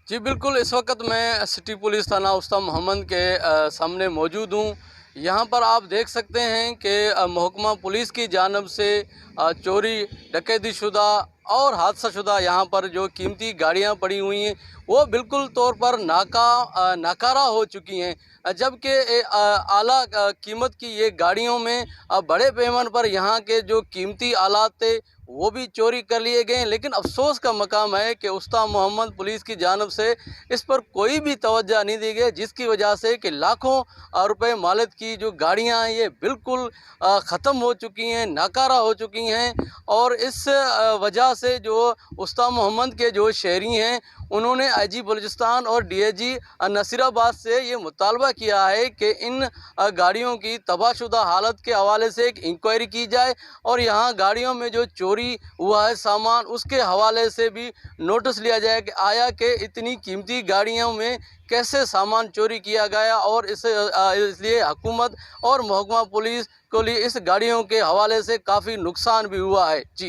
जी बिल्कुल, इस वक्त मैं सिटी पुलिस थाना उस्ताद मोहम्मद के सामने मौजूद हूँ। यहाँ पर आप देख सकते हैं कि महकमा पुलिस की जानिब से चोरी, डकैती शुदा और हादसा शुदा यहाँ पर जो कीमती गाड़ियाँ पड़ी हुई हैं, वो बिल्कुल तौर पर नाकारा हो चुकी हैं। जबकि आला कीमत की ये गाड़ियों में बड़े पैमाने पर यहाँ के जो कीमती आलात थे, वो भी चोरी कर लिए गए हैं। लेकिन अफसोस का मकाम है कि उस्ताद मोहम्मद पुलिस की जानिब से इस पर कोई भी तवज्जो नहीं दी गई, जिसकी वजह से कि लाखों रुपए मालियत की जो गाड़ियां हैं ये बिल्कुल ख़त्म हो चुकी हैं, नाकारा हो चुकी हैं। और इस वजह से जो उस्ताद मोहम्मद के जो शहरी हैं, उन्होंने आईजी बलूचिस्तान और डीआईजी नसीराबाद से ये मुतालबा किया है कि इन गाड़ियों की तबाहशुदा हालत के हवाले से एक इंक्वायरी की जाए और यहाँ गाड़ियों में जो चोरी हुआ है सामान, उसके हवाले से भी नोटिस लिया जाए कि आया कि इतनी कीमती गाड़ियों में कैसे सामान चोरी किया गया। और इसलिए हुकूमत और महकमा पुलिस को लिए इस गाड़ियों के हवाले से काफ़ी नुकसान भी हुआ है। जी।